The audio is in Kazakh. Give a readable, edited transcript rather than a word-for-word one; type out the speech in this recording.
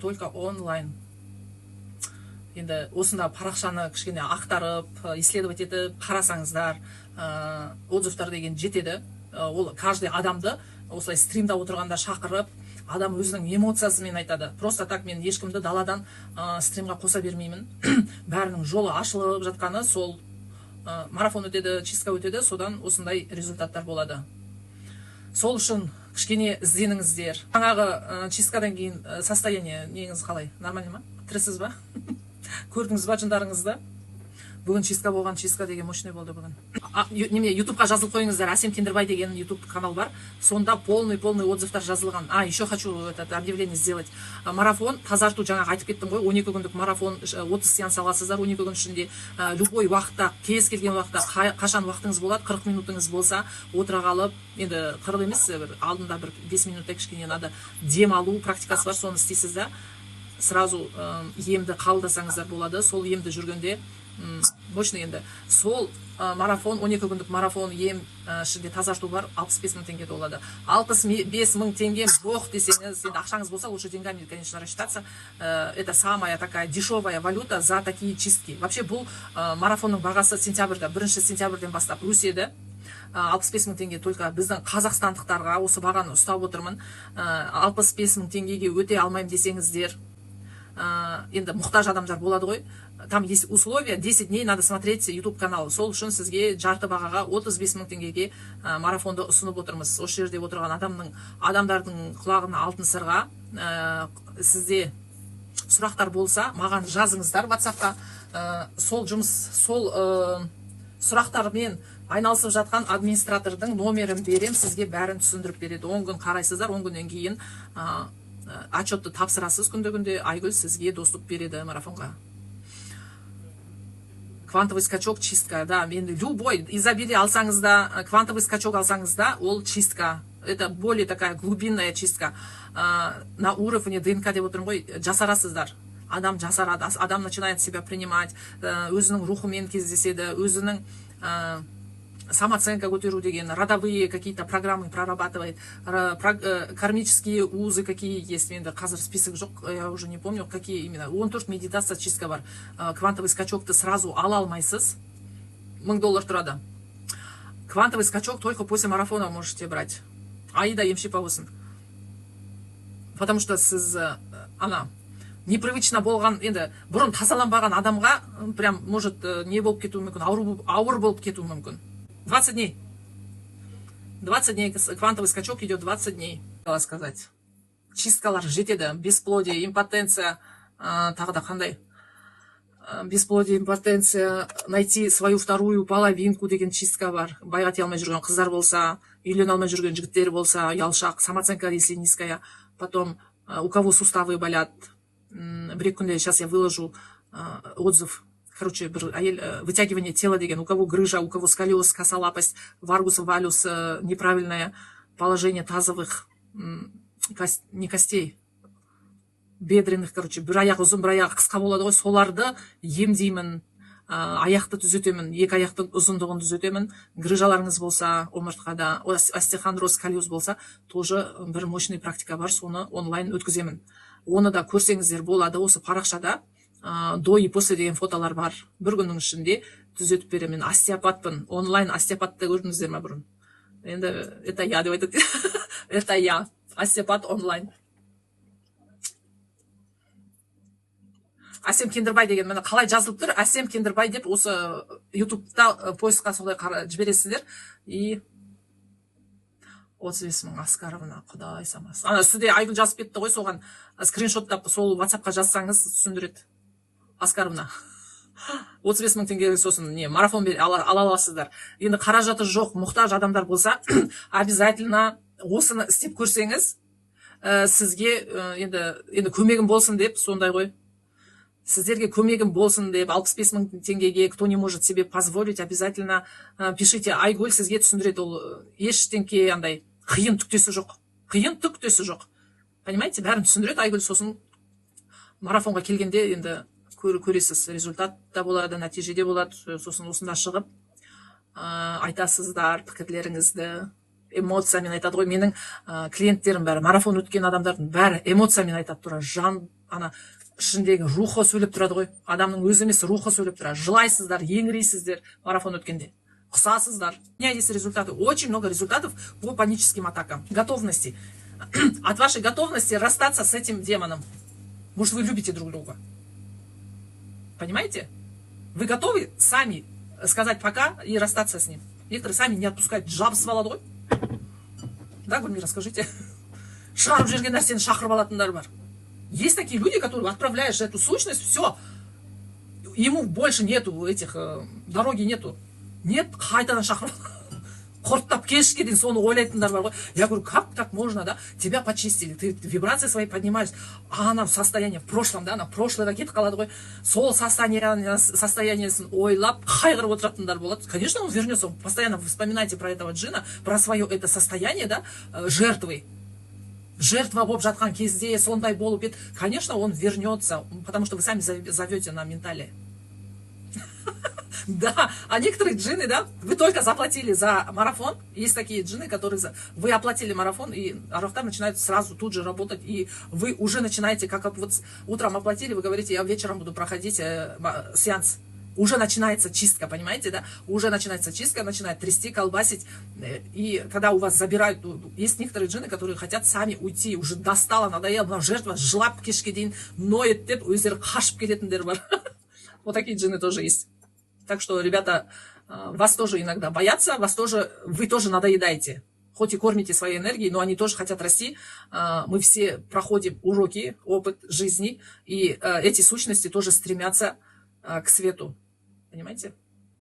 только онлайн. Енді осында парақшаны кішкене ақтарып, исследовать етіп қарасаңыздар, отзывтар деген жетеді. Ол каждый адамды осылай стримда отырғанда шақырып, адам өзінің эмоциясымен айтады. Просто так мен ешкімді даладан стримға қоса бермеймін. Бәрінің жолы ашылып жатқаны сол марафон өтеді, чистка өтеді, содан осындай результаттар болады. Сол үшін кішкене ізденіңіздер. Жаңағы чисткадан кейін состояние неңіз қалай? Нормально ма? Тірісіз ба? Көрдіңіз ба жындарыңызды? Бүгін чистка болған, чистка деген мощный болды бүгін. Неме, ютубқа жазылып қойыңыздар, Асем Кендірбай деген ютуб канал бар. Сонда полный отзывтар жазылған. Еще хочу это объявление сделать. Марафон, тазарту жаңа айтып кеттім ғой, 12 күндік марафон, 30 сеанс аласыздар 12 күн ішінде. Любой уақытта, кез келген уақытта, қашан уақытыңыз болады, 40 минутыңыз болса, отыра қалып, енді 40 емес, алдында бір 5 минуттай кішкене надо дем алу практикасы бар, соны істейсіз да. Сразу емді қабылдасаңыздар болады. Сол емді жүргенде мощный енді. Сол марафон, 12 күндік марафон ем ішінде тазарту бар, 65 мың теңге болады. 65 мың теңге жоқ десеңіз, енді ақшаңыз болса, лучше деньгами, конечно, рассчитаться. Это самая такая дешевая валюта за такие чистки. Вообще бұл марафонның бағасы сентябрьда, 1 сентябрьден бастап өседі. 65 мың теңге только біздің қазақстандықтарға осы бағаны ұстап отырмын. 65 мың теңгеге өте алмайым десеңіздер, енді мұқтаж адамдар болады ғой. Там есть условия, 10 дней надо смотреть YouTube канал. Сол үшін сізге жарты бағаға 35 мың теңгеге марафонды ұсынып отырмыз. Осы жерде отырған адамдардың құлағына алтын сырға. Сізде сұрақтар болса, маған жазыңыздар WhatsAppқа. Сол сұрақтармен айналысып жатқан администратордың номерін берем, сізге бәрін түсіндіріп береді. 10 күн қарайсыздар, 10 күннен кейін отчетты тапсырасыз күнде-күнде. Айгүл сізге доступ береді марафонға. Квантовый скачок, чистка, да, мен любой изобилие алсаңыз да, квантовый скачок алсаңыз да, ол чистка. Это более такая глубинная чистка. На уровне ДНК деп отырмын ғой, жасарасыздар. Адам жасарады, адам начинает себя принимать, өзінің рухымен кездеседі, өзінің самооценка көтеру деген, родовые какие-то программы прорабатывает, кармические узы какие есть, енді қазір список жоқ, я уже не помню, какие именно. 14 медитация чистка бар. Квантовый скачокты сразу ала алмайсыз, $1000 тұрады. Квантовый скачок только после марафона можете брать. Аида емшипа болсын. Потому что сіз, непривычно болған, енді бұрын тазаланбаған адамға прям может не болып кетуі мүмкін, ауыр болып кетуі мүмкін. 20 дней. 20 дней, квантовый скачок идет 20 дней. Хотела сказать. Чисткалар жетеді, бесплодие, импотенция, тағы да қандай? Бесплодие, импотенция, найти свою вторую половинку деген чистка бар. Байғати алмай жүрген қыздар болса, үйлене алмай жүрген жігіттер болса, ұялшақ, самооценка если низкая. Потом, у кого суставы болят, бір күнде, сейчас я выложу отзыв. Короче, вытягивание тела деген, у кого грыжа, у кого сколиоз, косолапость, варгус, валюс, неправильное положение тазовых, не костей, бедренных, короче, бір аяқ ұзын, бір аяқ қысқа болады ғой, соларды емдеймін, аяқты түзетемін, екі аяқтың ұзындығын түзетемін. Грыжаларыңыз болса, омыртқада, остеохондроз, сколиоз болса, тоже бір мощный практика бар, соны онлайн өткіземін. Оны да көрсеңіздер болады, осы парақшада до и после деген фотолар бар. Бір күннің ішінде түзетіп беремін. Остеопатпын, онлайн остеопатты көрдіңіздер ма бұрын? Енді, это я деп айтады. Это я, остеопат онлайн. Асем Кендірбай деген, мені қалай жазылып тұр? Асем Кендірбай деп осы ютубта поисқа солай жібересіздер. И 35 мың Аскаровна, құдай самас. Сізде Айгүл жазып кетті ғой, соған скриншоттап сол WhatsAppқа жазсаңыз түсіндіреді. Аскаровна. 35 мың теңге сосын марафон ала аласыздар. Енді қаражаты жоқ, мұқтаж адамдар болса, обязательно осыны істеп көрсеңіз, сізге енді көмегім болсын деп, сондай ғой. Сіздерге көмегім болсын деп, 65 мың теңгеге, кто не может себе позволить, обязательно пишите. Айгүл сізге түсіндіреді, ол ештеңке андай қиын түктесі жоқ. Қиын түктесі жоқ. Понимаете, бәрін түсіндіреді Айгүл, сосын марафонға келгенде енді көресіз, результат та болады, нәтижеде болады, сосын осында шығып айтасыздар пікірлеріңізді, эмоциямен айтады ғой. Менің клиенттерім бәрі, марафон өткен адамдардың бәрі эмоциямен айтады, тура жан ана ішіндегі рухы сөйлеп тұрады ғой. Адамның өзі емес, рухы сөйлеп тұрады. Жылайсыздар, еңірейсіздер марафон өткенде. Құсасыздар. У меня есть результаты. Очень много результатов по паническим атакам. Готовности. От вашей готовности расстаться с этим демоном. Может, вы любите друг друга. Понимаете? Вы готовы сами сказать пока и расстаться с ним. Некоторые сами не отпускают. Жабы свалады ғой. Да, Гульмира, скажите. Шығарып жерген нәрсені шақырып алатындар бар. Есть такие люди, которые отправляешь эту сущность, все. Ему больше нету этих, дороги нету. Нет, қайтадан шақырып. Құрттап кешке дейін соны ойлайтындар бар ғой. Я говорю, как так можно, да? Тебя почистили, ты вибрации свои поднимаешь, а она в состоянии, в прошлом, да, она прошлое кетіп қалады ғой. Сол состояниесін ойлап, қайғырып отыратындар болады. Конечно, он вернется, постоянно вспоминайте про этого джина, про свое это состояние, да, жертвы. Жертва болып жатқан кезде сондай болып еді, конечно, он вернется, потому что вы сами зовете на ментале. Да, а некоторые джинны, да, вы только заплатили за марафон. Есть такие джинны, которые вы оплатили марафон, и Арахтар начинает сразу тут же работать, и вы уже начинаете, как вот утром оплатили, вы говорите, я вечером буду проходить сеанс. Уже начинается чистка, понимаете, да? Уже начинается чистка, начинает трясти, колбасить. И когда у вас забирают, есть некоторые джинны, которые хотят сами уйти, уже достало, надоело, жертва жылап кешке дейін ноет деп, өздері қашып келетіндер бар. Вот такие джинны тоже есть. Так что, ребята, вас тоже иногда боятся, вы тоже надоедаете. Хоть и кормите своей энергией, но они тоже хотят расти. Мы все проходим уроки, опыт жизни, и эти сущности тоже стремятся к свету. Понимаете?